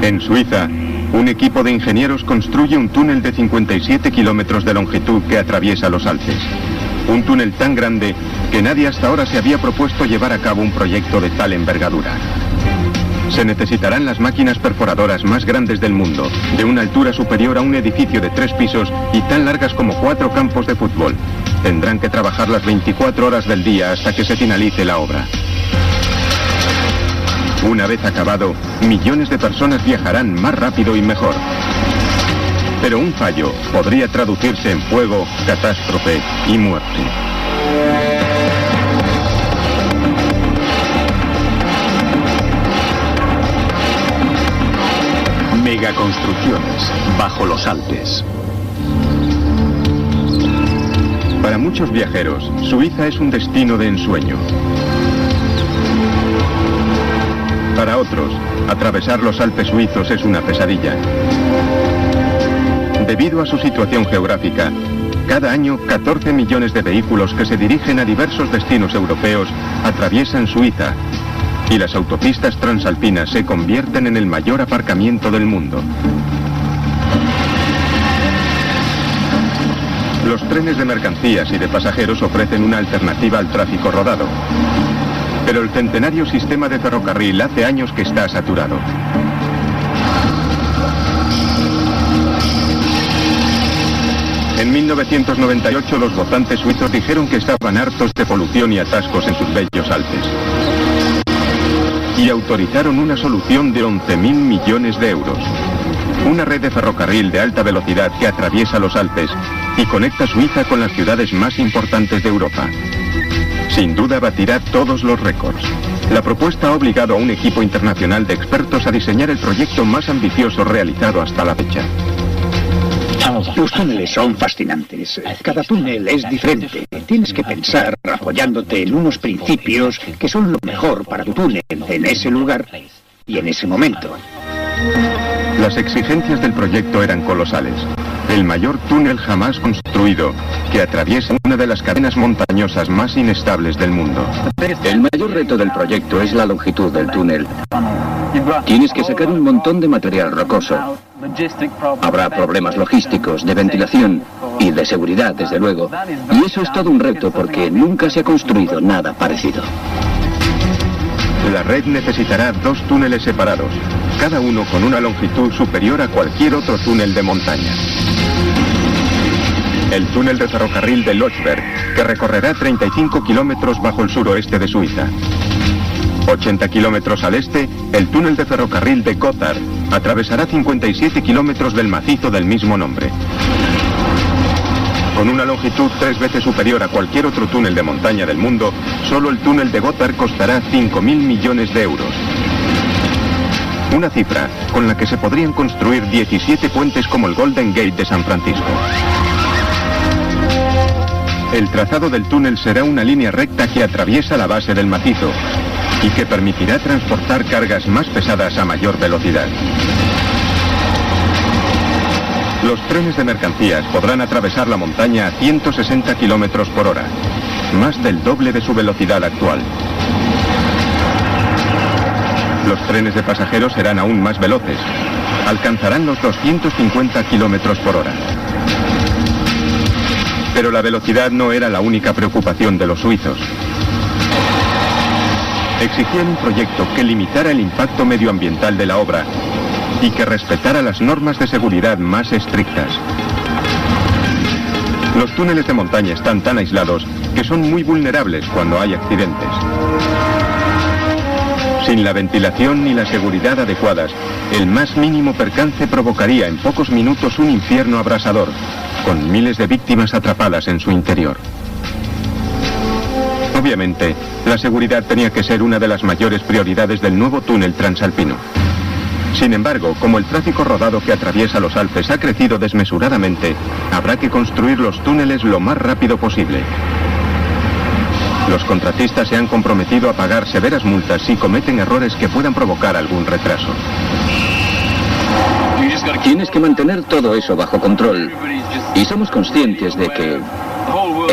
En Suiza, un equipo de ingenieros construye un túnel de 57 kilómetros de longitud que atraviesa los Alpes. Un túnel tan grande que nadie hasta ahora se había propuesto llevar a cabo un proyecto de tal envergadura. Se necesitarán las máquinas perforadoras más grandes del mundo, de una altura superior a un edificio de 3 pisos y tan largas como 4 campos de fútbol. Tendrán que trabajar las 24 horas del día hasta que se finalice la obra. Una vez acabado, millones de personas viajarán más rápido y mejor. Pero un fallo podría traducirse en fuego, catástrofe y muerte. Megaconstrucciones bajo los Alpes. Para muchos viajeros, Suiza es un destino de ensueño. Para otros, atravesar los Alpes suizos es una pesadilla. Debido a su situación geográfica, cada año 14 millones de vehículos que se dirigen a diversos destinos europeos atraviesan Suiza, y las autopistas transalpinas se convierten en el mayor aparcamiento del mundo. Los trenes de mercancías y de pasajeros ofrecen una alternativa al tráfico rodado. Pero el centenario sistema de ferrocarril hace años que está saturado. En 1998 los votantes suizos dijeron que estaban hartos de polución y atascos en sus bellos Alpes. Y autorizaron una solución de 11.000 millones de euros. Una red de ferrocarril de alta velocidad que atraviesa los Alpes y conecta Suiza con las ciudades más importantes de Europa. Sin duda batirá todos los récords. La propuesta ha obligado a un equipo internacional de expertos a diseñar el proyecto más ambicioso realizado hasta la fecha. Los túneles son fascinantes. Cada túnel es diferente. Tienes que pensar apoyándote en unos principios que son lo mejor para tu túnel en ese lugar y en ese momento. Las exigencias del proyecto eran colosales. El mayor túnel jamás construido, que atraviesa una de las cadenas montañosas más inestables del mundo. El mayor reto del proyecto es la longitud del túnel. Tienes que sacar un montón de material rocoso. Habrá problemas logísticos, de ventilación y de seguridad, desde luego. Y eso es todo un reto porque nunca se ha construido nada parecido. La red necesitará 2 túneles separados, cada uno con una longitud superior a cualquier otro túnel de montaña. El túnel de ferrocarril de Lötschberg, que recorrerá 35 kilómetros bajo el suroeste de Suiza. 80 kilómetros al este, el túnel de ferrocarril de Gotthard atravesará 57 kilómetros del macizo del mismo nombre. Con una longitud 3 veces superior a cualquier otro túnel de montaña del mundo, solo el túnel de Gotthard costará 5.000 millones de euros. Una cifra con la que se podrían construir 17 puentes como el Golden Gate de San Francisco. El trazado del túnel será una línea recta que atraviesa la base del macizo y que permitirá transportar cargas más pesadas a mayor velocidad. Los trenes de mercancías podrán atravesar la montaña a 160 kilómetros por hora, más del doble de su velocidad actual. Los trenes de pasajeros serán aún más veloces, alcanzarán los 250 kilómetros por hora. Pero la velocidad no era la única preocupación de los suizos. Exigían un proyecto que limitara el impacto medioambiental de la obra y que respetara las normas de seguridad más estrictas. Los túneles de montaña están tan aislados que son muy vulnerables cuando hay accidentes. Sin la ventilación ni la seguridad adecuadas, el más mínimo percance provocaría en pocos minutos un infierno abrasador, con miles de víctimas atrapadas en su interior. Obviamente, la seguridad tenía que ser una de las mayores prioridades del nuevo túnel transalpino. Sin embargo, como el tráfico rodado que atraviesa los Alpes ha crecido desmesuradamente, habrá que construir los túneles lo más rápido posible. Los contratistas se han comprometido a pagar severas multas si cometen errores que puedan provocar algún retraso. Tienes que mantener todo eso bajo control. Y somos conscientes de que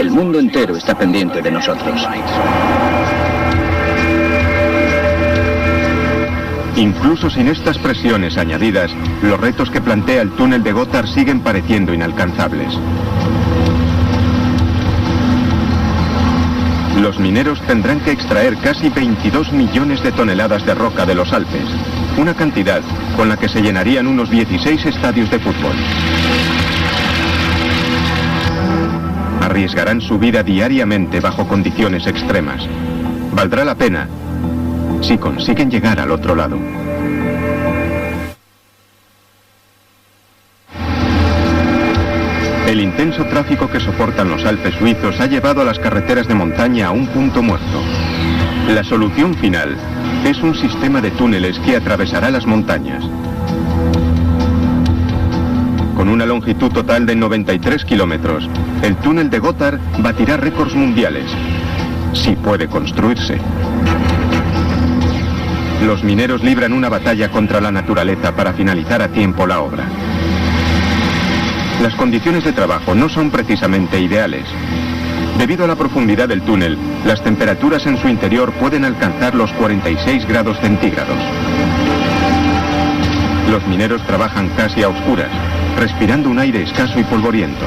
el mundo entero está pendiente de nosotros. Incluso sin estas presiones añadidas, los retos que plantea el túnel de Gotthard siguen pareciendo inalcanzables. Los mineros tendrán que extraer casi 22 millones de toneladas de roca de los Alpes, una cantidad con la que se llenarían unos 16 estadios de fútbol. Arriesgarán su vida diariamente bajo condiciones extremas. Valdrá la pena si consiguen llegar al otro lado. El intenso tráfico que soportan los Alpes suizos ha llevado a las carreteras de montaña a un punto muerto. La solución final es un sistema de túneles que atravesará las montañas. Con una longitud total de 93 kilómetros, el túnel de Gotthard batirá récords mundiales, si puede construirse. Los mineros libran una batalla contra la naturaleza para finalizar a tiempo la obra. Las condiciones de trabajo no son precisamente ideales. Debido a la profundidad del túnel, las temperaturas en su interior pueden alcanzar los 46 grados centígrados. Los mineros trabajan casi a oscuras, respirando un aire escaso y polvoriento.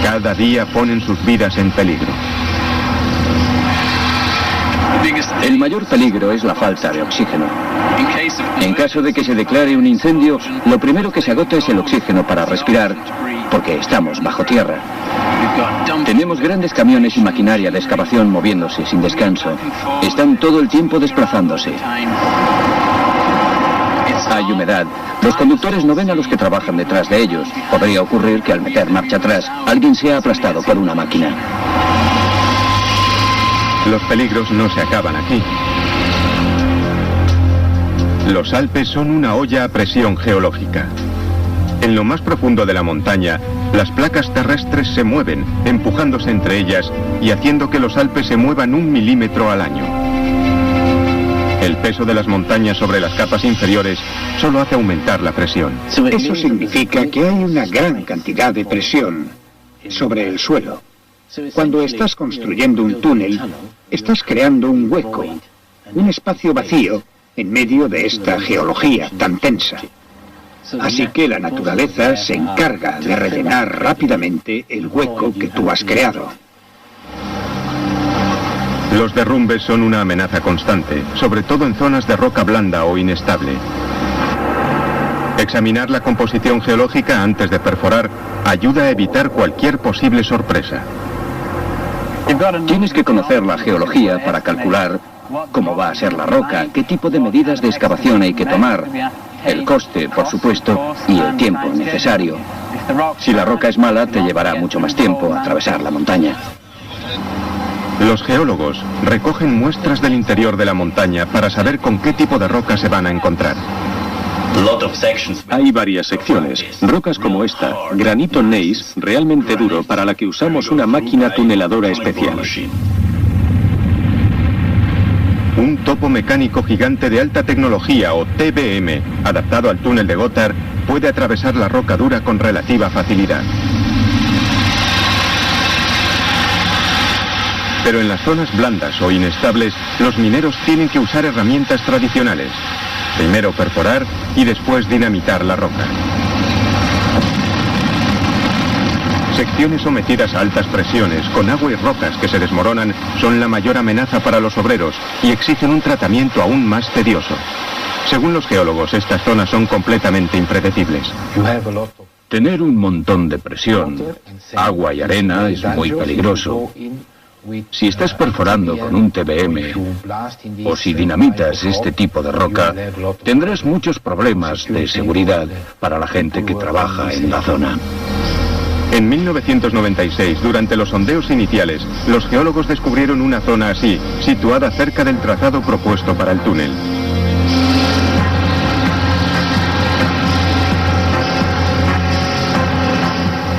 Cada día ponen sus vidas en peligro. El mayor peligro es la falta de oxígeno. En caso de que se declare un incendio, lo primero que se agota es el oxígeno para respirar, porque estamos bajo tierra. Tenemos grandes camiones y maquinaria de excavación moviéndose sin descanso. Están todo el tiempo desplazándose. Hay humedad. Los conductores no ven a los que trabajan detrás de ellos. Podría ocurrir que al meter marcha atrás, alguien sea aplastado por una máquina. Los peligros no se acaban aquí. Los Alpes son una olla a presión geológica. En lo más profundo de la montaña, las placas terrestres se mueven, empujándose entre ellas y haciendo que los Alpes se muevan 1 milímetro al año. El peso de las montañas sobre las capas inferiores solo hace aumentar la presión. Eso significa que hay una gran cantidad de presión sobre el suelo. Cuando estás construyendo un túnel, estás creando un hueco, un espacio vacío en medio de esta geología tan tensa. Así que la naturaleza se encarga de rellenar rápidamente el hueco que tú has creado. Los derrumbes son una amenaza constante, sobre todo en zonas de roca blanda o inestable. Examinar la composición geológica antes de perforar ayuda a evitar cualquier posible sorpresa. Tienes que conocer la geología para calcular cómo va a ser la roca, qué tipo de medidas de excavación hay que tomar, el coste, por supuesto, y el tiempo necesario. Si la roca es mala, te llevará mucho más tiempo atravesar la montaña. Los geólogos recogen muestras del interior de la montaña para saber con qué tipo de roca se van a encontrar. Hay varias secciones, rocas como esta, granito gneiss, realmente duro, para la que usamos una máquina tuneladora especial. Un topo mecánico gigante de alta tecnología, o TBM, adaptado al túnel de Gotthard, puede atravesar la roca dura con relativa facilidad. Pero en las zonas blandas o inestables, los mineros tienen que usar herramientas tradicionales. Primero perforar y después dinamitar la roca. Secciones sometidas a altas presiones, con agua y rocas que se desmoronan, son la mayor amenaza para los obreros y exigen un tratamiento aún más tedioso. Según los geólogos, estas zonas son completamente impredecibles. Tener un montón de presión, agua y arena es muy peligroso. Si estás perforando con un TBM o si dinamitas este tipo de roca, tendrás muchos problemas de seguridad para la gente que trabaja en la zona. En 1996, durante los sondeos iniciales, los geólogos descubrieron una zona así, situada cerca del trazado propuesto para el túnel.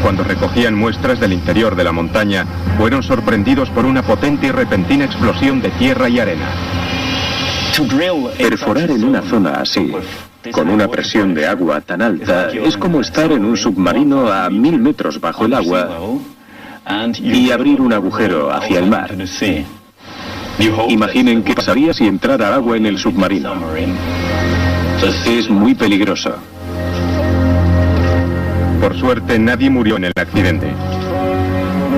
Cuando recogían muestras del interior de la montaña, fueron sorprendidos por una potente y repentina explosión de tierra y arena. Perforar en una zona así, con una presión de agua tan alta, es como estar en un submarino a 1000 metros bajo el agua y abrir un agujero hacia el mar. Imaginen qué pasaría si entrara agua en el submarino. Es muy peligroso. Por suerte, nadie murió en el accidente,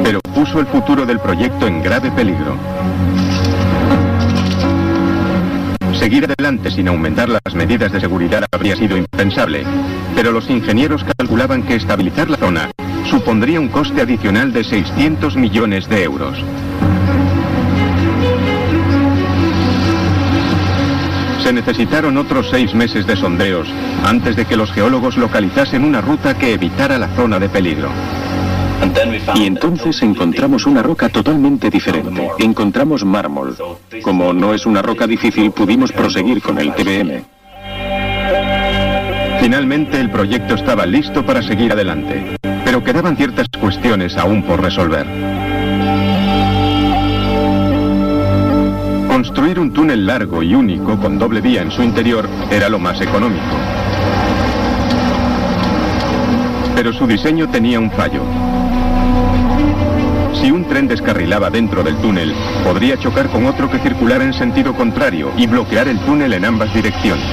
pero puso el futuro del proyecto en grave peligro. Seguir adelante sin aumentar las medidas de seguridad habría sido impensable, pero los ingenieros calculaban que estabilizar la zona supondría un coste adicional de 600 millones de euros. Se necesitaron otros 6 meses de sondeos antes de que los geólogos localizasen una ruta que evitara la zona de peligro. Y entonces encontramos una roca totalmente diferente. Encontramos mármol. Como no es una roca difícil, pudimos proseguir con el TBM. Finalmente el proyecto estaba listo para seguir adelante, pero quedaban ciertas cuestiones aún por resolver. Construir un túnel largo y único con doble vía en su interior era lo más económico. Pero su diseño tenía un fallo. Si un tren descarrilaba dentro del túnel, podría chocar con otro que circulara en sentido contrario y bloquear el túnel en ambas direcciones.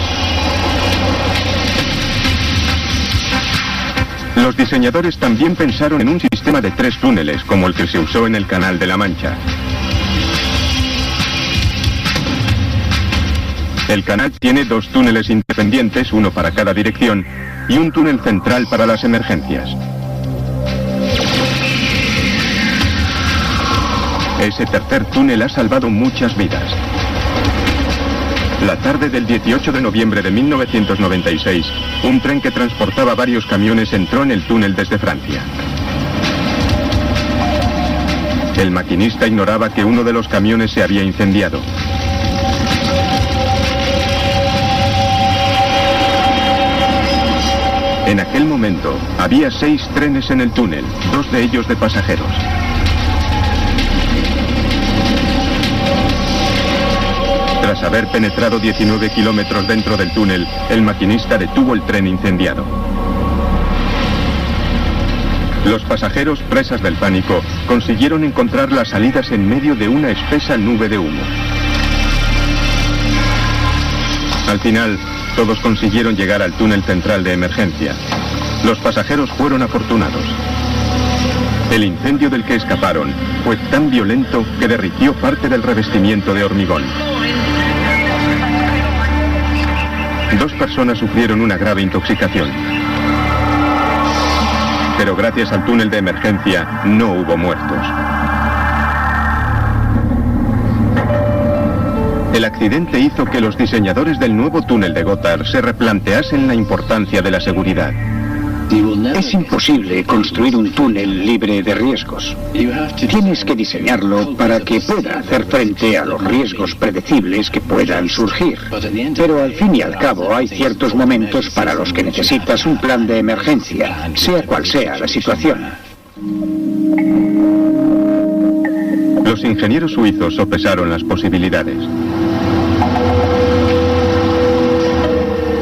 Los diseñadores también pensaron en un sistema de 3 túneles, como el que se usó en el Canal de la Mancha. El canal tiene 2 túneles independientes, uno para cada dirección, y un túnel central para las emergencias. Ese tercer túnel ha salvado muchas vidas. La tarde del 18 de noviembre de 1996, un tren que transportaba varios camiones entró en el túnel desde Francia. El maquinista ignoraba que uno de los camiones se había incendiado. En aquel momento, había 6 trenes en el túnel, 2 de ellos de pasajeros. Tras haber penetrado 19 kilómetros dentro del túnel, el maquinista detuvo el tren incendiado. Los pasajeros, presas del pánico, consiguieron encontrar las salidas en medio de una espesa nube de humo. Al final, todos consiguieron llegar al túnel central de emergencia. Los pasajeros fueron afortunados. El incendio del que escaparon fue tan violento que derritió parte del revestimiento de hormigón. 2 personas sufrieron una grave intoxicación. Pero gracias al túnel de emergencia no hubo muertos. El accidente hizo que los diseñadores del nuevo túnel de Gotthard se replanteasen la importancia de la seguridad. Es imposible construir un túnel libre de riesgos. Tienes que diseñarlo para que pueda hacer frente a los riesgos predecibles que puedan surgir. Pero al fin y al cabo hay ciertos momentos para los que necesitas un plan de emergencia, sea cual sea la situación. Los ingenieros suizos sopesaron las posibilidades.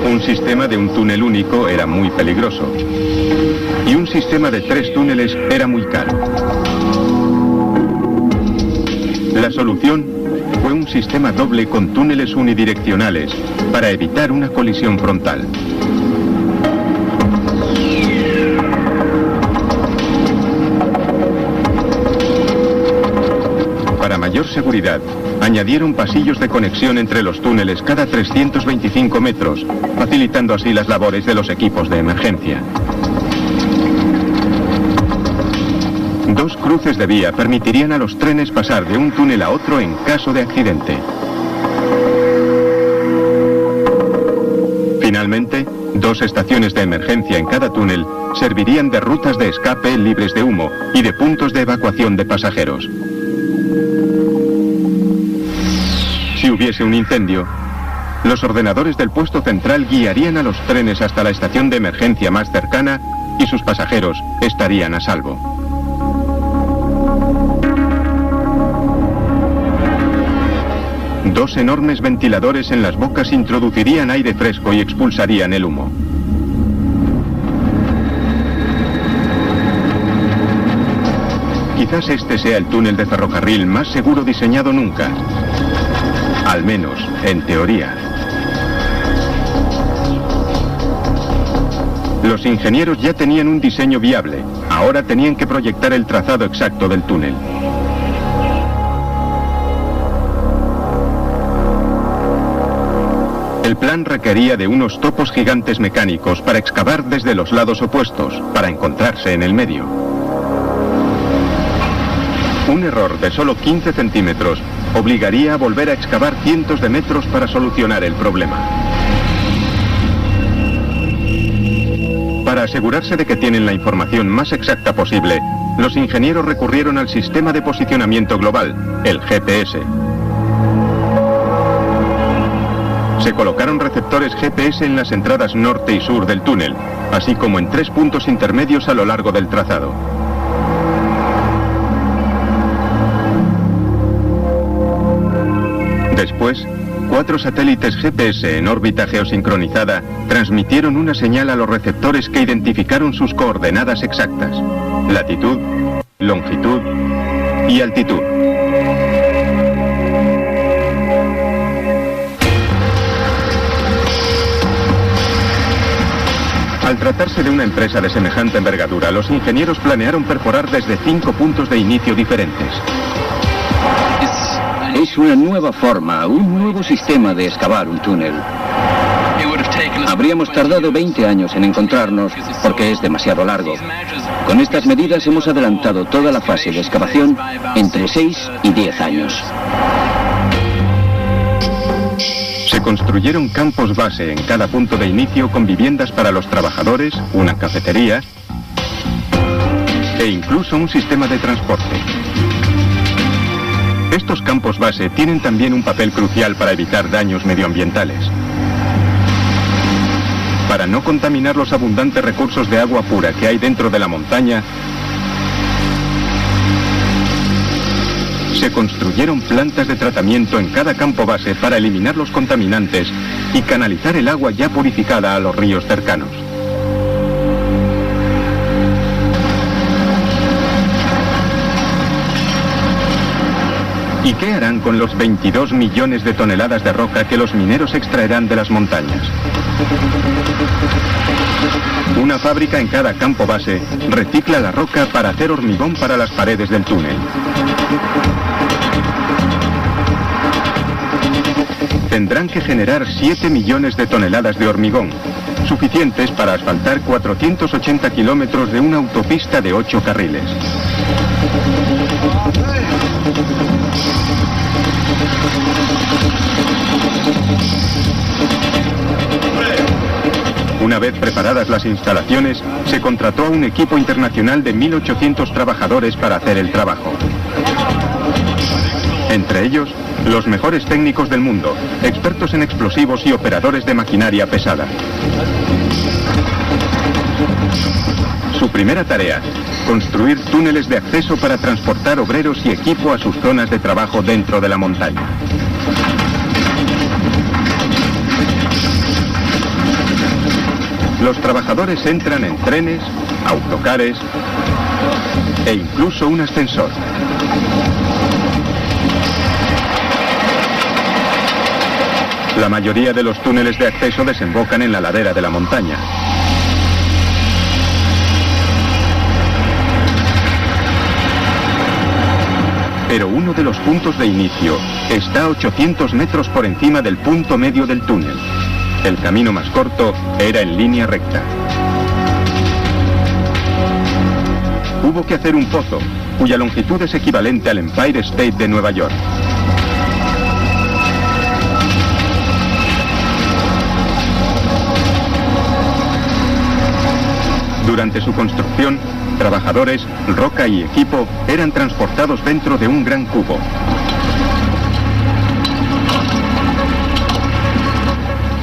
Un sistema de un túnel único era muy peligroso. Y un sistema de 3 túneles era muy caro. La solución fue un sistema doble con túneles unidireccionales para evitar una colisión frontal. Para mayor seguridad, añadieron pasillos de conexión entre los túneles cada 325 metros, facilitando así las labores de los equipos de emergencia. 2 cruces de vía permitirían a los trenes pasar de un túnel a otro en caso de accidente. Finalmente, 2 estaciones de emergencia en cada túnel servirían de rutas de escape libres de humo y de puntos de evacuación de pasajeros. Si hubiese un incendio, los ordenadores del puesto central guiarían a los trenes hasta la estación de emergencia más cercana y sus pasajeros estarían a salvo. Dos enormes ventiladores en las bocas introducirían aire fresco y expulsarían el humo. Quizás este sea el túnel de ferrocarril más seguro diseñado nunca, al menos en teoría. Los ingenieros ya tenían un diseño viable, ahora tenían que proyectar el trazado exacto del túnel. El plan requería de unos topos gigantes mecánicos para excavar desde los lados opuestos, para encontrarse en el medio. Un error de solo 15 centímetros obligaría a volver a excavar cientos de metros para solucionar el problema. Para asegurarse de que tienen la información más exacta posible, los ingenieros recurrieron al sistema de posicionamiento global, el GPS. Se colocaron receptores GPS en las entradas norte y sur del túnel, así como en 3 puntos intermedios a lo largo del trazado. Después, 4 satélites GPS en órbita geosincronizada transmitieron una señal a los receptores que identificaron sus coordenadas exactas: latitud, longitud y altitud. Al tratarse de una empresa de semejante envergadura, los ingenieros planearon perforar desde 5 puntos de inicio diferentes. Es una nueva forma, un nuevo sistema de excavar un túnel. Habríamos tardado 20 años en encontrarnos porque es demasiado largo. Con estas medidas hemos adelantado toda la fase de excavación entre 6 y 10 años. Se construyeron campos base en cada punto de inicio con viviendas para los trabajadores, una cafetería e incluso un sistema de transporte. Estos campos base tienen también un papel crucial para evitar daños medioambientales. Para no contaminar los abundantes recursos de agua pura que hay dentro de la montaña, se construyeron plantas de tratamiento en cada campo base para eliminar los contaminantes y canalizar el agua ya purificada a los ríos cercanos. ¿Y qué harán con los 22 millones de toneladas de roca que los mineros extraerán de las montañas? Una fábrica en cada campo base recicla la roca para hacer hormigón para las paredes del túnel. Tendrán que generar 7 millones de toneladas de hormigón, suficientes para asfaltar 480 kilómetros de una autopista de 8 carriles. Una vez preparadas las instalaciones, se contrató a un equipo internacional de 1.800 trabajadores para hacer el trabajo. Entre ellos, los mejores técnicos del mundo, expertos en explosivos y operadores de maquinaria pesada. Su primera tarea, construir túneles de acceso para transportar obreros y equipo a sus zonas de trabajo dentro de la montaña. Los trabajadores entran en trenes, autocares e incluso un ascensor. La mayoría de los túneles de acceso desembocan en la ladera de la montaña. Pero uno de los puntos de inicio está a 800 metros por encima del punto medio del túnel. El camino más corto era en línea recta. Hubo que hacer un pozo, cuya longitud es equivalente al Empire State de Nueva York. Durante su construcción, trabajadores, roca y equipo eran transportados dentro de un gran cubo.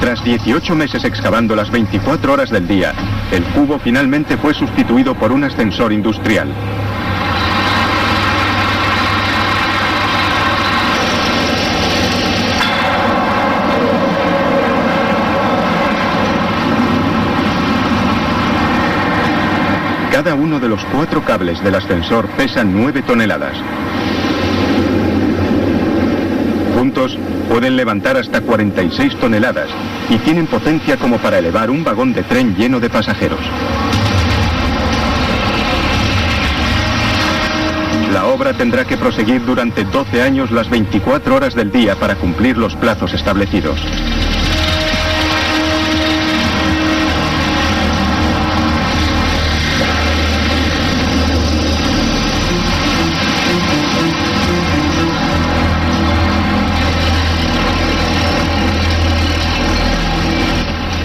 Tras 18 meses excavando las 24 horas del día, el cubo finalmente fue sustituido por un ascensor industrial. Cada uno de los 4 cables del ascensor pesa 9 toneladas. Juntos pueden levantar hasta 46 toneladas y tienen potencia como para elevar un vagón de tren lleno de pasajeros. La obra tendrá que proseguir durante 12 años las 24 horas del día para cumplir los plazos establecidos.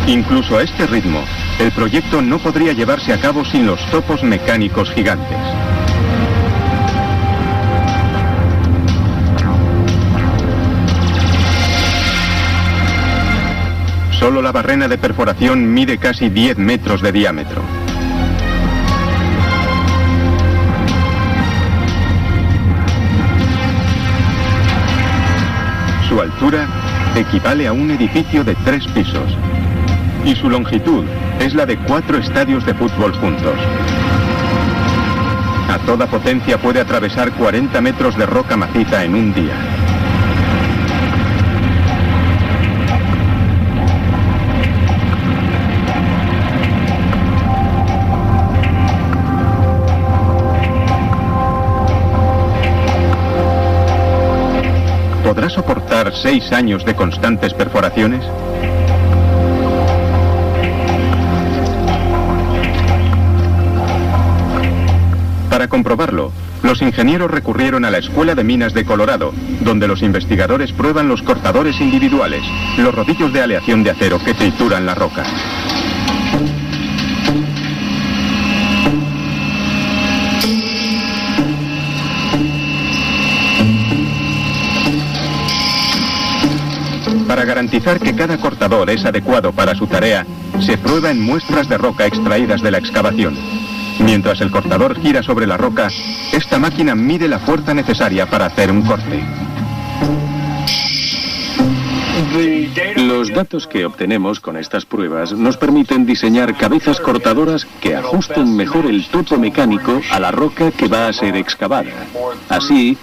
Incluso a este ritmo, el proyecto no podría llevarse a cabo sin los topos mecánicos gigantes. Solo la barrena de perforación mide casi 10 metros de diámetro. Su altura equivale a un edificio de 3 pisos. Y su longitud es la de 4 estadios de fútbol juntos. A toda potencia puede atravesar 40 metros de roca maciza en un día. ¿Podrá soportar 6 años de constantes perforaciones? Para comprobarlo, los ingenieros recurrieron a la Escuela de Minas de Colorado, donde los investigadores prueban los cortadores individuales, los rodillos de aleación de acero que trituran la roca. Para garantizar que cada cortador es adecuado para su tarea, se prueba en muestras de roca extraídas de la excavación. Mientras el cortador gira sobre la roca, esta máquina mide la fuerza necesaria para hacer un corte. Los datos que obtenemos con estas pruebas nos permiten diseñar cabezas cortadoras que ajusten mejor el topo mecánico a la roca que va a ser excavada. Así,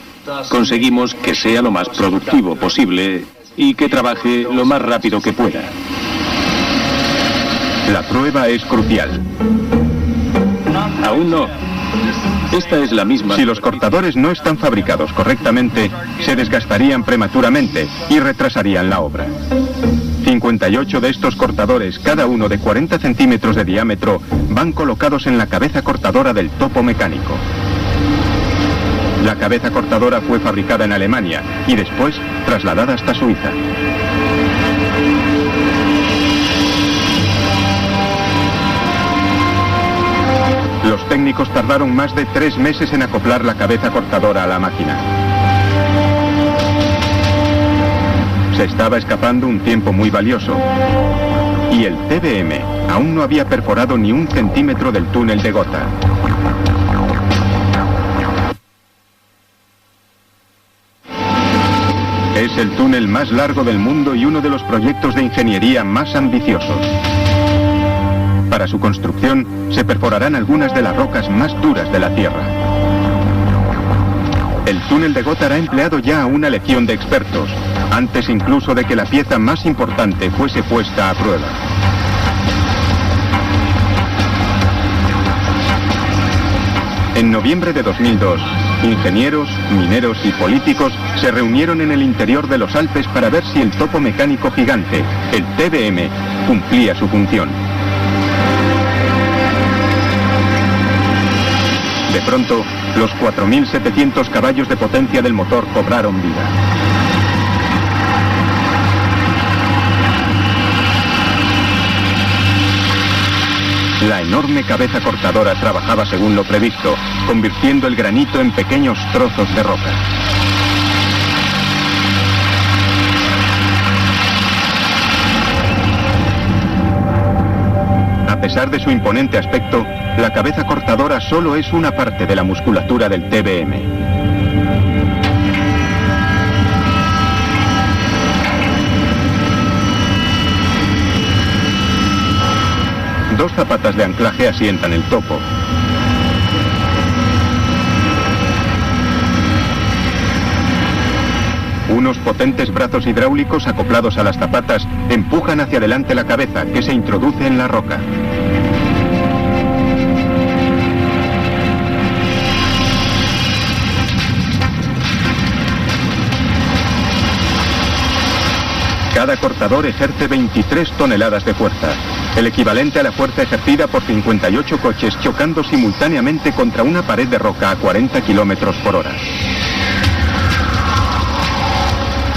conseguimos que sea lo más productivo posible y que trabaje lo más rápido que pueda. La prueba es crucial. Aún no. Esta es la misma. Si los cortadores no están fabricados correctamente, se desgastarían prematuramente y retrasarían la obra. 58 de estos cortadores, cada uno de 40 centímetros de diámetro, van colocados en la cabeza cortadora del topo mecánico. La cabeza cortadora fue fabricada en Alemania y después trasladada hasta Suiza. Los técnicos tardaron más de 3 meses en acoplar la cabeza cortadora a la máquina. Se estaba escapando un tiempo muy valioso. Y el TBM aún no había perforado ni 1 centímetro del túnel de Gotha. Es el túnel más largo del mundo y uno de los proyectos de ingeniería más ambiciosos. Para su construcción, se perforarán algunas de las rocas más duras de la Tierra. El túnel de Gotha ha empleado ya a una legión de expertos, antes incluso de que la pieza más importante fuese puesta a prueba. En noviembre de 2002, ingenieros, mineros y políticos se reunieron en el interior de los Alpes para ver si el topo mecánico gigante, el TBM, cumplía su función. De pronto, los 4.700 caballos de potencia del motor cobraron vida. La enorme cabeza cortadora trabajaba según lo previsto, convirtiendo el granito en pequeños trozos de roca. A pesar de su imponente aspecto, la cabeza cortadora solo es una parte de la musculatura del TBM. Dos zapatas de anclaje asientan el topo. Unos potentes brazos hidráulicos acoplados a las zapatas empujan hacia adelante la cabeza, que se introduce en la roca. Cada cortador ejerce 23 toneladas de fuerza, el equivalente a la fuerza ejercida por 58 coches chocando simultáneamente contra una pared de roca a 40 kilómetros por hora.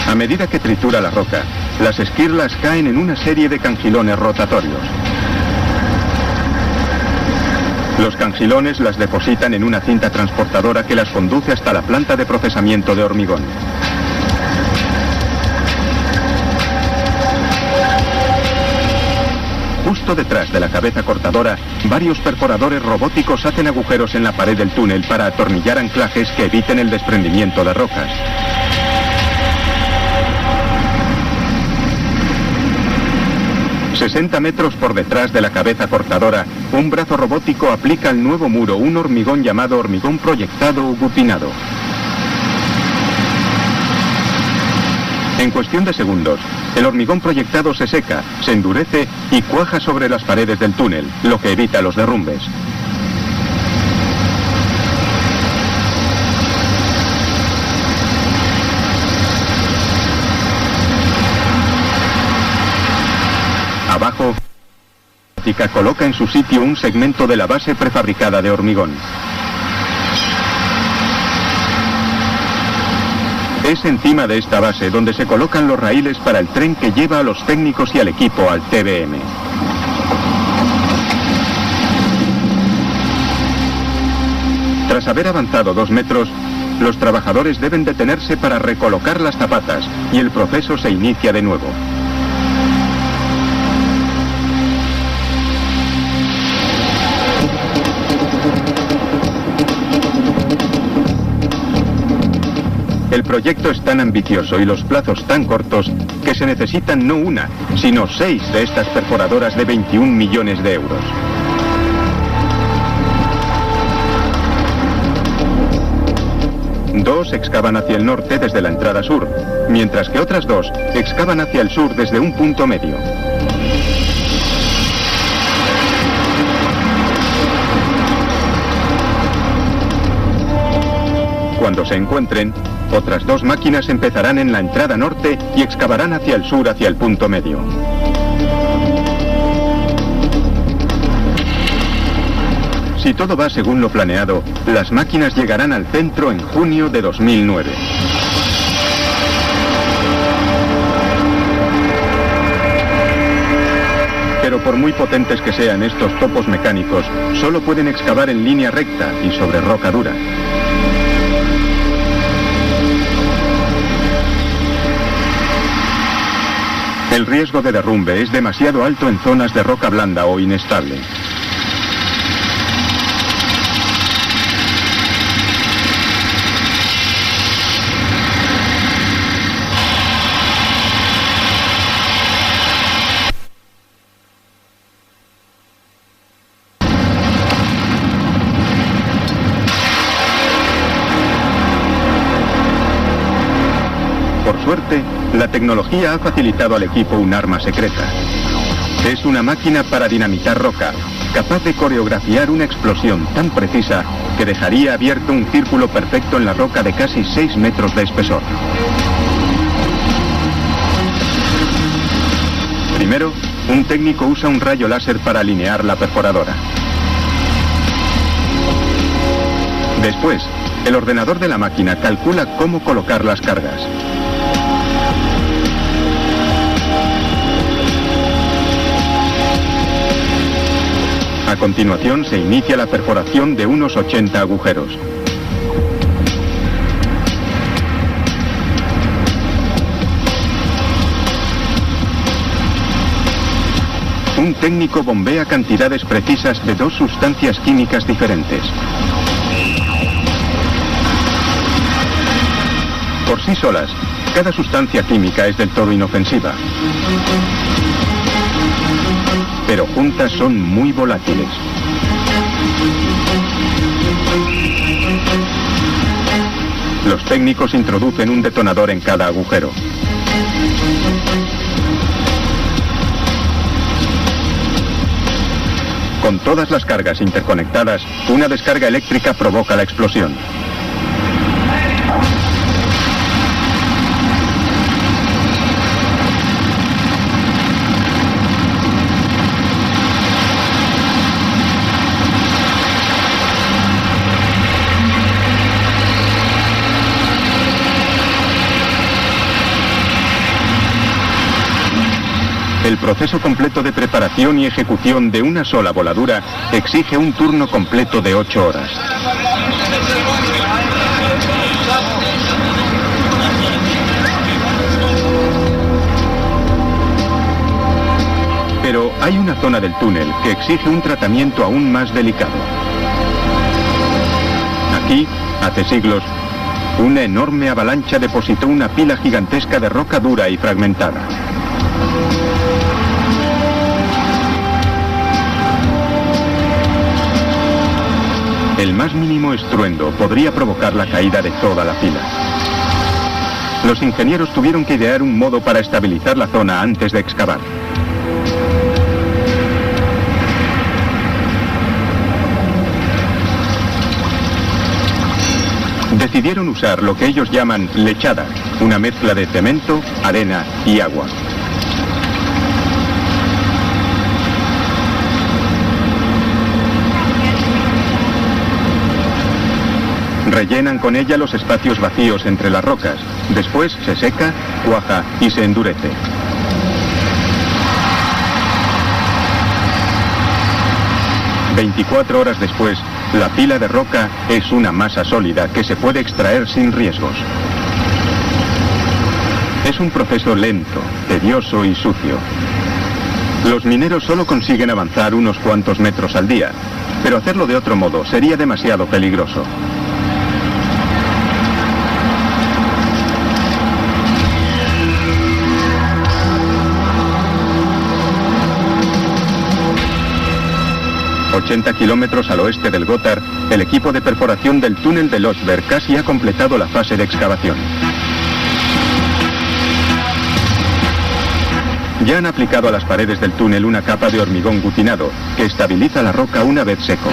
A medida que tritura la roca, las esquirlas caen en una serie de cangilones rotatorios. Los cangilones las depositan en una cinta transportadora que las conduce hasta la planta de procesamiento de hormigón. Justo detrás de la cabeza cortadora, varios perforadores robóticos hacen agujeros en la pared del túnel para atornillar anclajes que eviten el desprendimiento de rocas. ...60 metros por detrás de la cabeza cortadora, un brazo robótico aplica al nuevo muro un hormigón llamado hormigón proyectado o butinado. En cuestión de segundos, el hormigón proyectado se seca, se endurece y cuaja sobre las paredes del túnel, lo que evita los derrumbes. Abajo, la coloca en su sitio un segmento de la base prefabricada de hormigón. Es encima de esta base donde se colocan los raíles para el tren que lleva a los técnicos y al equipo al TBM. Tras haber avanzado 2 metros, los trabajadores deben detenerse para recolocar las zapatas y el proceso se inicia de nuevo. El proyecto es tan ambicioso y los plazos tan cortos que se necesitan no una, sino 6 de estas perforadoras de 21 millones de euros. Dos excavan hacia el norte desde la entrada sur, mientras que otras 2 excavan hacia el sur desde un punto medio. Cuando se encuentren, otras 2 máquinas empezarán en la entrada norte y excavarán hacia el sur, hacia el punto medio. Si todo va según lo planeado, las máquinas llegarán al centro en junio de 2009. Pero por muy potentes que sean estos topos mecánicos, solo pueden excavar en línea recta y sobre roca dura. El riesgo de derrumbe es demasiado alto en zonas de roca blanda o inestable. Por suerte, la tecnología ha facilitado al equipo un arma secreta. Es una máquina para dinamitar roca, capaz de coreografiar una explosión tan precisa que dejaría abierto un círculo perfecto en la roca de casi 6 metros de espesor. Primero, un técnico usa un rayo láser para alinear la perforadora. Después, el ordenador de la máquina calcula cómo colocar las cargas. A continuación se inicia la perforación de unos 80 agujeros. Un técnico bombea cantidades precisas de 2 sustancias químicas diferentes. Por sí solas, cada sustancia química es del todo inofensiva. Pero juntas son muy volátiles. Los técnicos introducen un detonador en cada agujero. Con todas las cargas interconectadas, una descarga eléctrica provoca la explosión. El proceso completo de preparación y ejecución de una sola voladura exige un turno completo de 8 horas. Pero hay una zona del túnel que exige un tratamiento aún más delicado. Aquí, hace siglos, una enorme avalancha depositó una pila gigantesca de roca dura y fragmentada. El más mínimo estruendo podría provocar la caída de toda la pila. Los ingenieros tuvieron que idear un modo para estabilizar la zona antes de excavar. Decidieron usar lo que ellos llaman lechada, una mezcla de cemento, arena y agua. Rellenan con ella los espacios vacíos entre las rocas. Después se seca, cuaja y se endurece. ...24 horas después, la pila de roca es una masa sólida que se puede extraer sin riesgos. Es un proceso lento, tedioso y sucio. Los mineros solo consiguen avanzar unos cuantos metros al día, pero hacerlo de otro modo sería demasiado peligroso. A 80 kilómetros al oeste del Gotthard, el equipo de perforación del túnel de Lötschberg casi ha completado la fase de excavación. Ya han aplicado a las paredes del túnel una capa de hormigón gutinado, que estabiliza la roca una vez seco.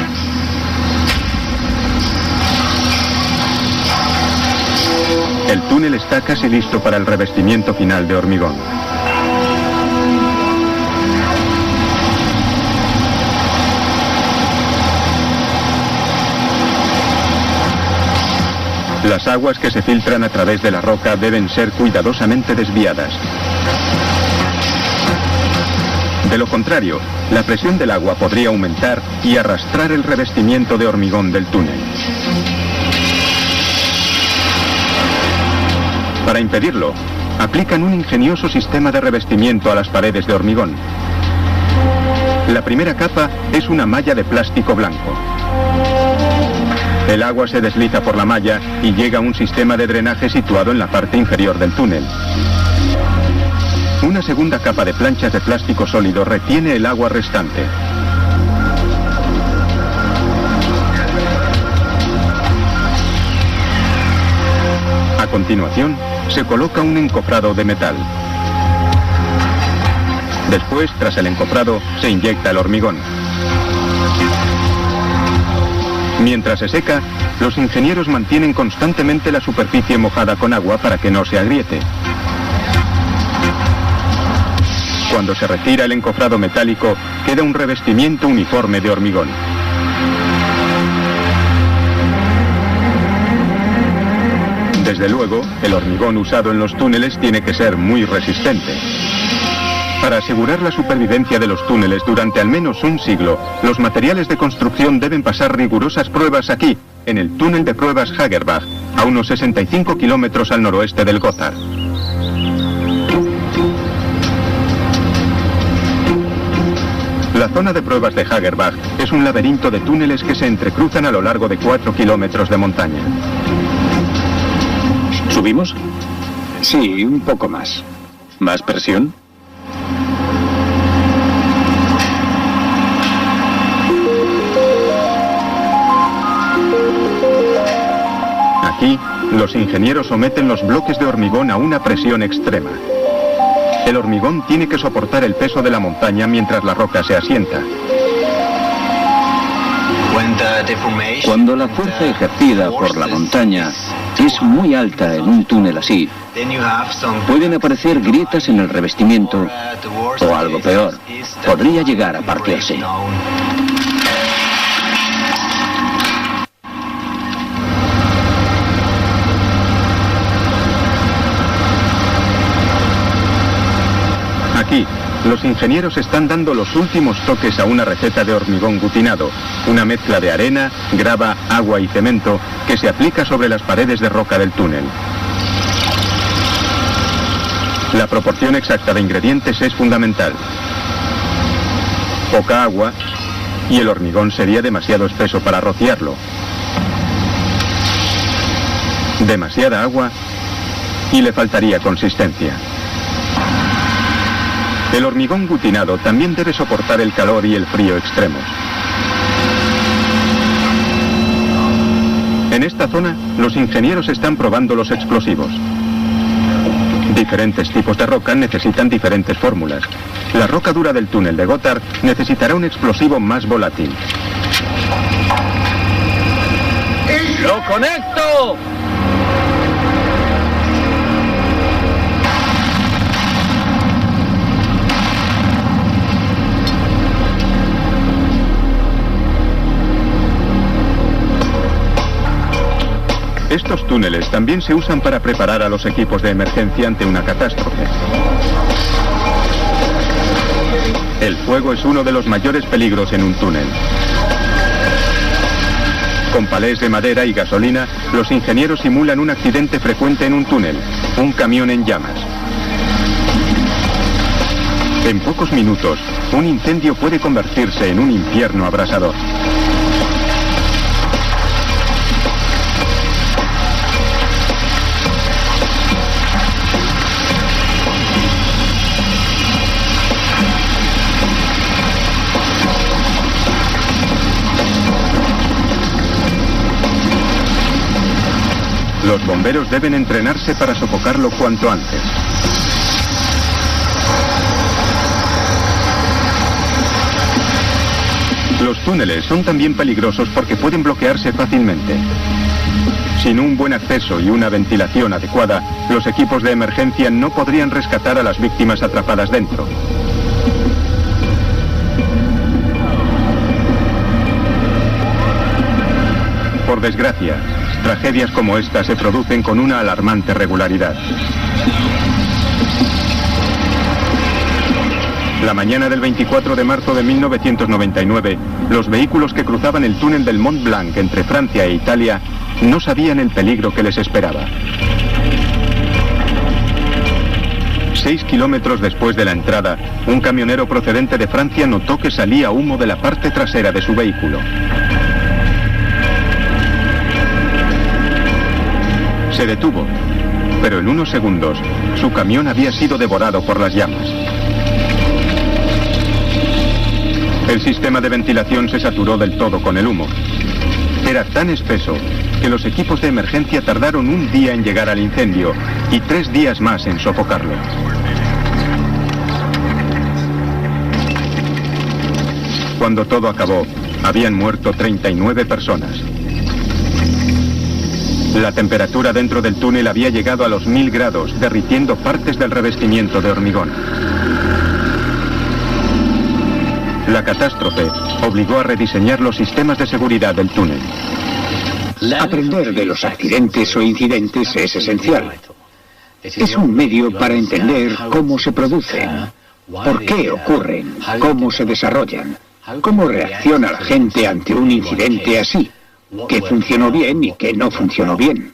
El túnel está casi listo para el revestimiento final de hormigón. Las aguas que se filtran a través de la roca deben ser cuidadosamente desviadas. De lo contrario, la presión del agua podría aumentar y arrastrar el revestimiento de hormigón del túnel. Para impedirlo, aplican un ingenioso sistema de revestimiento a las paredes de hormigón. La primera capa es una malla de plástico blanco. El agua se desliza por la malla y llega a un sistema de drenaje situado en la parte inferior del túnel. Una segunda capa de planchas de plástico sólido retiene el agua restante. A continuación, se coloca un encofrado de metal. Después, tras el encofrado, se inyecta el hormigón. Mientras se seca, los ingenieros mantienen constantemente la superficie mojada con agua para que no se agriete. Cuando se retira el encofrado metálico, queda un revestimiento uniforme de hormigón. Desde luego, el hormigón usado en los túneles tiene que ser muy resistente. Para asegurar la supervivencia de los túneles durante al menos un siglo, los materiales de construcción deben pasar rigurosas pruebas aquí, en el túnel de pruebas Hagerbach, a unos 65 kilómetros al noroeste del Gotthard. La zona de pruebas de Hagerbach es un laberinto de túneles que se entrecruzan a lo largo de 4 kilómetros de montaña. ¿Subimos? Sí, un poco más. ¿Más presión? Aquí, Los ingenieros someten los bloques de hormigón a una presión extrema. El hormigón tiene que soportar el peso de la montaña mientras la roca se asienta. Cuando la fuerza ejercida por la montaña es muy alta en un túnel así, pueden aparecer grietas en el revestimiento o algo peor, podría llegar a partirse. Aquí, los ingenieros están dando los últimos toques a una receta de hormigón gutinado, una mezcla de arena, grava, agua y cemento que se aplica sobre las paredes de roca del túnel. La proporción exacta de ingredientes es fundamental. Poca agua y el hormigón sería demasiado espeso para rociarlo. Demasiada agua y le faltaría consistencia. El hormigón gutinado también debe soportar el calor y el frío extremos. En esta zona, los ingenieros están probando los explosivos. Diferentes tipos de roca necesitan diferentes fórmulas. La roca dura del túnel de Gotthard necesitará un explosivo más volátil. ¡Lo conecto! Estos túneles también se usan para preparar a los equipos de emergencia ante una catástrofe. El fuego es uno de los mayores peligros en un túnel. Con palés de madera y gasolina, los ingenieros simulan un accidente frecuente en un túnel, un camión en llamas. En pocos minutos, un incendio puede convertirse en un infierno abrasador. Los bomberos deben entrenarse para sofocarlo cuanto antes. Los túneles son también peligrosos porque pueden bloquearse fácilmente. Sin un buen acceso y una ventilación adecuada, los equipos de emergencia no podrían rescatar a las víctimas atrapadas dentro. Por desgracia, tragedias como esta se producen con una alarmante regularidad. La mañana del 24 de marzo de 1999, los vehículos que cruzaban el túnel del Mont Blanc entre Francia e Italia no sabían el peligro que les esperaba. 6 kilómetros después de la entrada, un camionero procedente de Francia notó que salía humo de la parte trasera de su vehículo. Se detuvo, pero en unos segundos, su camión había sido devorado por las llamas. El sistema de ventilación se saturó del todo con el humo. Era tan espeso que los equipos de emergencia tardaron un día en llegar al incendio y 3 días más en sofocarlo. Cuando todo acabó, habían muerto 39 personas. La temperatura dentro del túnel había llegado a los 1000 grados, derritiendo partes del revestimiento de hormigón. La catástrofe obligó a rediseñar los sistemas de seguridad del túnel. Aprender de los accidentes o incidentes es esencial. Es un medio para entender cómo se producen, por qué ocurren, cómo se desarrollan, cómo reacciona la gente ante un incidente así. Que funcionó bien y que no funcionó bien.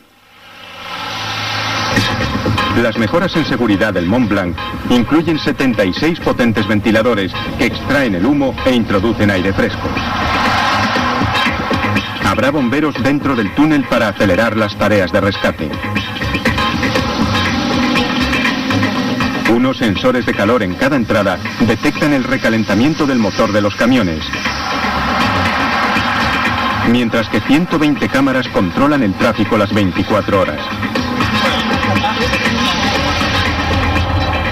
Las mejoras en seguridad del Mont Blanc incluyen 76 potentes ventiladores que extraen el humo e introducen aire fresco. Habrá bomberos dentro del túnel para acelerar las tareas de rescate. Unos sensores de calor en cada entrada detectan el recalentamiento del motor de los camiones. mientras que 120 cámaras controlan el tráfico las 24 horas.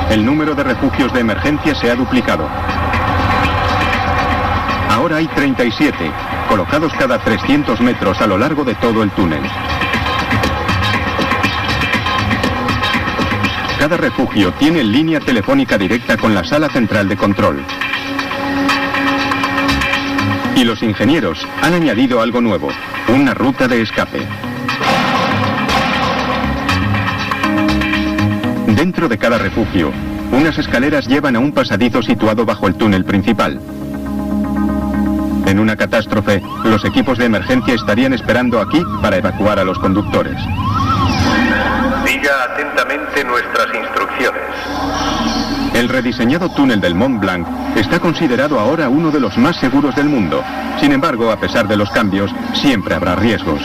El número de refugios de emergencia se ha duplicado. Ahora hay 37, colocados cada 300 metros a lo largo de todo el túnel. Cada refugio tiene línea telefónica directa con la sala central de control. Y los ingenieros han añadido algo nuevo, una ruta de escape. Dentro de cada refugio, unas escaleras llevan a un pasadizo situado bajo el túnel principal. En una catástrofe, los equipos de emergencia estarían esperando aquí para evacuar a los conductores. Siga atentamente nuestras instrucciones. El rediseñado túnel del Mont Blanc está considerado ahora uno de los más seguros del mundo. Sin embargo, a pesar de los cambios, siempre habrá riesgos.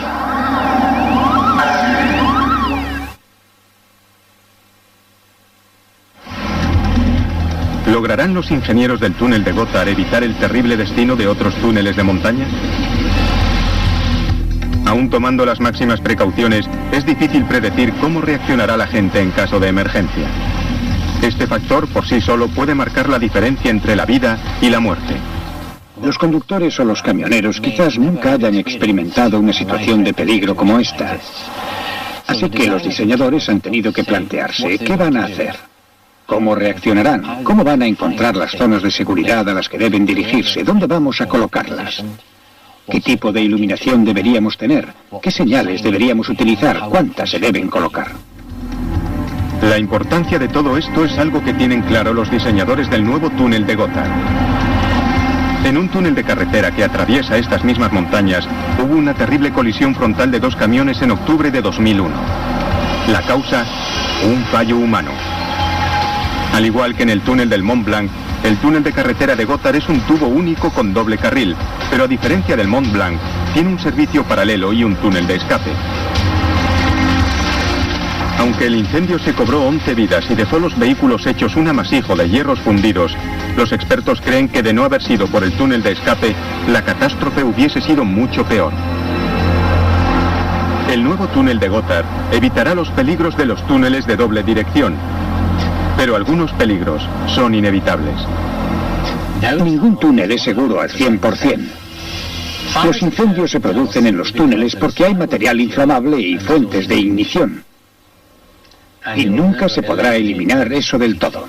¿Lograrán los ingenieros del túnel de Gotthard evitar el terrible destino de otros túneles de montaña? Aún tomando las máximas precauciones, es difícil predecir cómo reaccionará la gente en caso de emergencia. Este factor por sí solo puede marcar la diferencia entre la vida y la muerte. Los conductores o los camioneros quizás nunca hayan experimentado una situación de peligro como esta. Así que los diseñadores han tenido que plantearse qué van a hacer. ¿Cómo reaccionarán? ¿Cómo van a encontrar las zonas de seguridad a las que deben dirigirse? ¿Dónde vamos a colocarlas? ¿Qué tipo de iluminación deberíamos tener? ¿Qué señales deberíamos utilizar? ¿Cuántas se deben colocar? La importancia de todo esto es algo que tienen claro los diseñadores del nuevo túnel de Gotthard. En un túnel de carretera que atraviesa estas mismas montañas, hubo una terrible colisión frontal de dos camiones en octubre de 2001. La causa, un fallo humano. Al igual que en el túnel del Mont Blanc, el túnel de carretera de Gotthard es un tubo único con doble carril, pero a diferencia del Mont Blanc, tiene un servicio paralelo y un túnel de escape. Aunque el incendio se cobró 11 vidas y dejó los vehículos hechos un amasijo de hierros fundidos, los expertos creen que de no haber sido por el túnel de escape, la catástrofe hubiese sido mucho peor. El nuevo túnel de Gotthard evitará los peligros de los túneles de doble dirección, pero algunos peligros son inevitables. Ningún túnel es seguro al 100%. Los incendios se producen en los túneles porque hay material inflamable y fuentes de ignición. Y nunca se podrá eliminar eso del todo.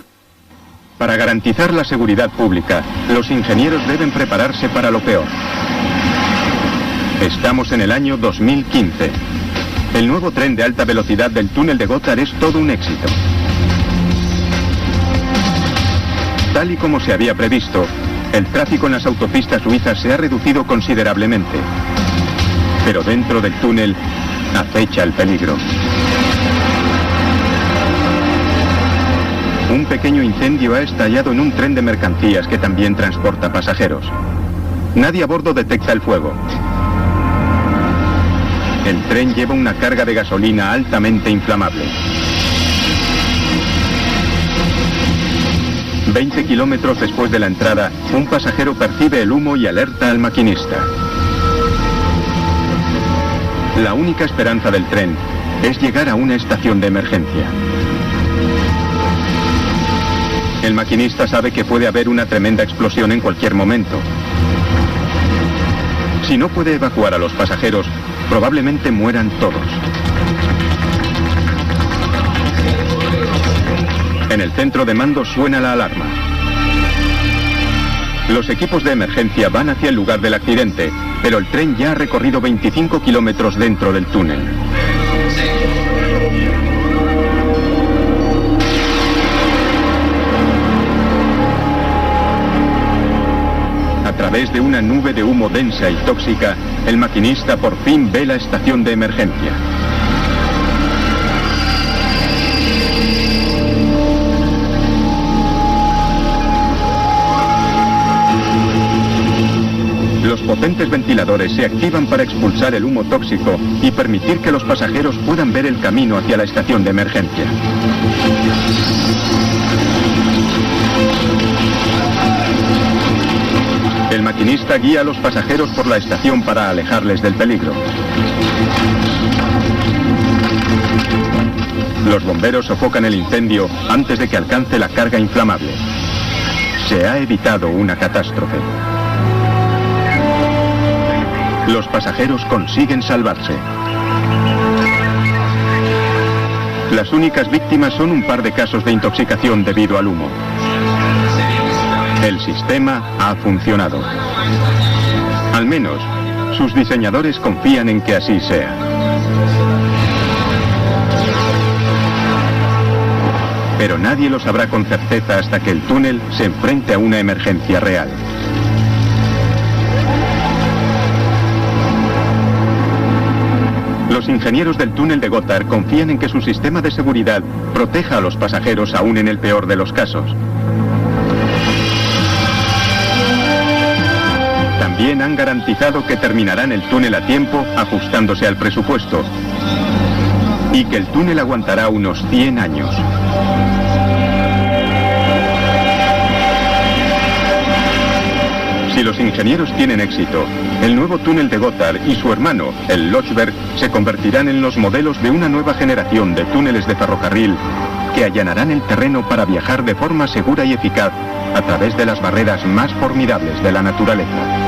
Para garantizar la seguridad pública, los ingenieros deben prepararse para lo peor. Estamos en el año 2015. El nuevo tren de alta velocidad del túnel de Gotthard es todo un éxito. Tal y como se había previsto, el tráfico en las autopistas suizas se ha reducido considerablemente. Pero dentro del túnel acecha el peligro. Un pequeño incendio ha estallado en un tren de mercancías que también transporta pasajeros. Nadie a bordo detecta el fuego. El tren lleva una carga de gasolina altamente inflamable. 20 kilómetros después de la entrada, un pasajero percibe el humo y alerta al maquinista. La única esperanza del tren es llegar a una estación de emergencia. El maquinista sabe que puede haber una tremenda explosión en cualquier momento. Si no puede evacuar a los pasajeros, probablemente mueran todos. En el centro de mando suena la alarma. Los equipos de emergencia van hacia el lugar del accidente, pero el tren ya ha recorrido 25 kilómetros dentro del túnel. A través de una nube de humo densa y tóxica, el maquinista por fin ve la estación de emergencia. Los potentes ventiladores se activan para expulsar el humo tóxico y permitir que los pasajeros puedan ver el camino hacia la estación de emergencia. El maquinista guía a los pasajeros por la estación para alejarles del peligro. Los bomberos sofocan el incendio antes de que alcance la carga inflamable. Se ha evitado una catástrofe. Los pasajeros consiguen salvarse. Las únicas víctimas son un par de casos de intoxicación debido al humo. El sistema ha funcionado. Al menos, sus diseñadores confían en que así sea. Pero nadie lo sabrá con certeza hasta que el túnel se enfrente a una emergencia real. Los ingenieros del túnel de Gotthard confían en que su sistema de seguridad proteja a los pasajeros aún en el peor de los casos. También han garantizado que terminarán el túnel a tiempo, ajustándose al presupuesto, y que el túnel aguantará unos 100 años. Si los ingenieros tienen éxito, el nuevo túnel de Gotthard y su hermano, el Lochberg, se convertirán en los modelos de una nueva generación de túneles de ferrocarril que allanarán el terreno para viajar de forma segura y eficaz a través de las barreras más formidables de la naturaleza.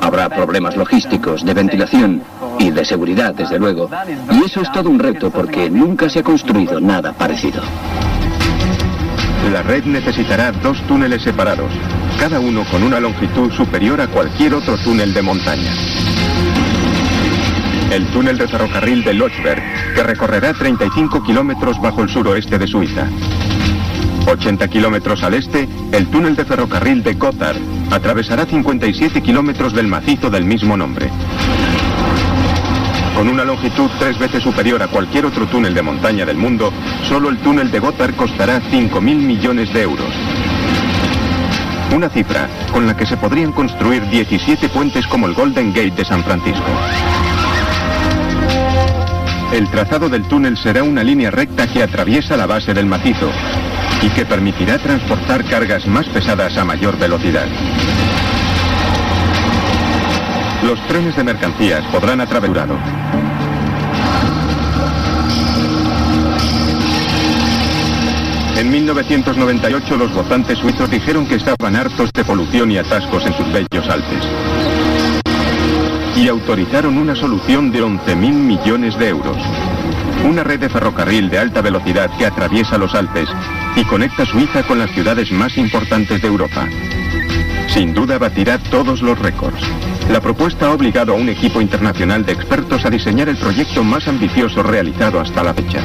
Habrá problemas logísticos, de ventilación y de seguridad, desde luego. Y eso es todo un reto porque nunca se ha construido nada parecido. La red necesitará 2 túneles separados, cada uno con una longitud superior a cualquier otro túnel de montaña. El túnel de ferrocarril de Lochberg, que recorrerá 35 kilómetros bajo el suroeste de Suiza. 80 kilómetros al este, el túnel de ferrocarril de Gotthard atravesará 57 kilómetros del macizo del mismo nombre. Con una longitud 3 veces superior a cualquier otro túnel de montaña del mundo, solo el túnel de Gotthard costará 5.000 millones de euros. Una cifra con la que se podrían construir 17 puentes como el Golden Gate de San Francisco. El trazado del túnel será una línea recta que atraviesa la base del macizo y que permitirá transportar cargas más pesadas a mayor velocidad. Los trenes de mercancías podrán atravesarlo. En 1998 los votantes suizos dijeron que estaban hartos de polución y atascos en sus bellos Alpes. Y autorizaron una solución de 11.000 millones de euros. Una red de ferrocarril de alta velocidad que atraviesa los Alpes y conecta Suiza con las ciudades más importantes de Europa. Sin duda batirá todos los récords. La propuesta ha obligado a un equipo internacional de expertos a diseñar el proyecto más ambicioso realizado hasta la fecha.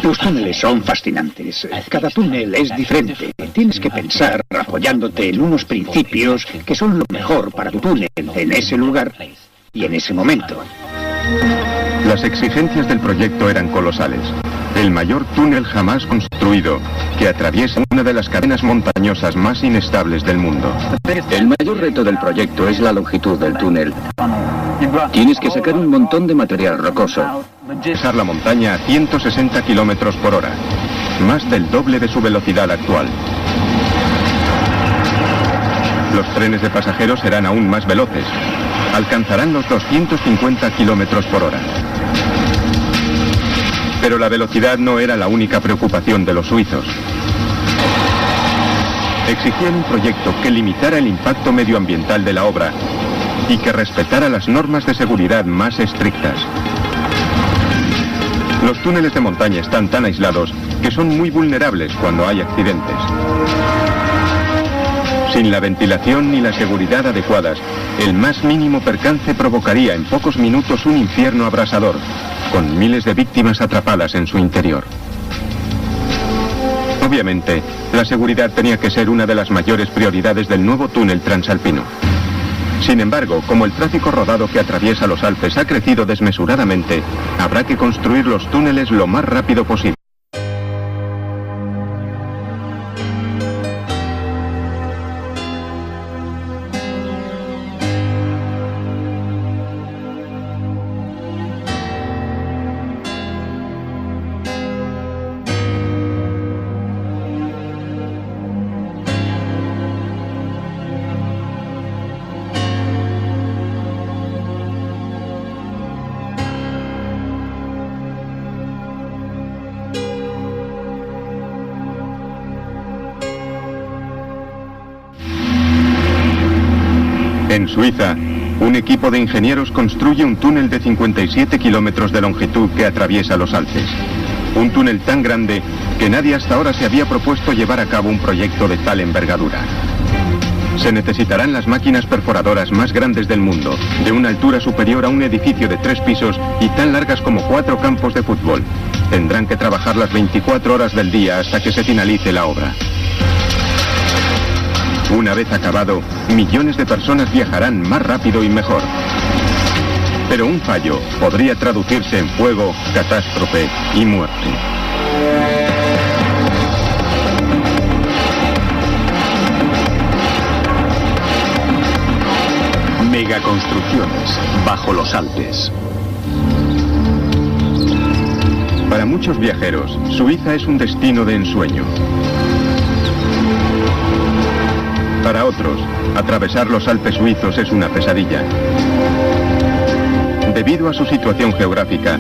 Los túneles son fascinantes. Cada túnel es diferente. Tienes que pensar apoyándote en unos principios que son lo mejor para tu túnel en ese lugar y en ese momento. Las exigencias del proyecto eran colosales. El mayor túnel jamás construido, que atraviesa una de las cadenas montañosas más inestables del mundo. El mayor reto del proyecto es la longitud del túnel. Tienes que sacar un montón de material rocoso. Pasar la montaña a 160 kilómetros por hora, más del doble de su velocidad actual. Los trenes de pasajeros serán aún más veloces. Alcanzarán los 250 kilómetros por hora. Pero la velocidad no era la única preocupación de los suizos. Exigían un proyecto que limitara el impacto medioambiental de la obra y que respetara las normas de seguridad más estrictas. Los túneles de montaña están tan aislados que son muy vulnerables cuando hay accidentes. Sin la ventilación ni la seguridad adecuadas, el más mínimo percance provocaría en pocos minutos un infierno abrasador, con miles de víctimas atrapadas en su interior. Obviamente, la seguridad tenía que ser una de las mayores prioridades del nuevo túnel transalpino. Sin embargo, como el tráfico rodado que atraviesa los Alpes ha crecido desmesuradamente, habrá que construir los túneles lo más rápido posible. En Suiza, un equipo de ingenieros construye un túnel de 57 kilómetros de longitud que atraviesa los Alpes. Un túnel tan grande que nadie hasta ahora se había propuesto llevar a cabo un proyecto de tal envergadura. Se necesitarán las máquinas perforadoras más grandes del mundo, de una altura superior a un edificio de 3 pisos y tan largas como 4 campos de fútbol. Tendrán que trabajar las 24 horas del día hasta que se finalice la obra. Una vez acabado, millones de personas viajarán más rápido y mejor. Pero un fallo podría traducirse en fuego, catástrofe y muerte. Megaconstrucciones bajo los Alpes. Para muchos viajeros, Suiza es un destino de ensueño. Para otros, atravesar los Alpes suizos es una pesadilla. Debido a su situación geográfica,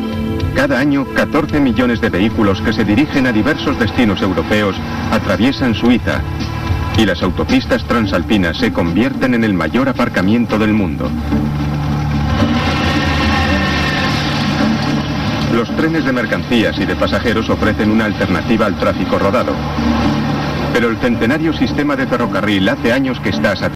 cada año 14 millones de vehículos que se dirigen a diversos destinos europeos atraviesan Suiza y las autopistas transalpinas se convierten en el mayor aparcamiento del mundo. Los trenes de mercancías y de pasajeros ofrecen una alternativa al tráfico rodado. Pero el centenario sistema de ferrocarril hace años que está saturado.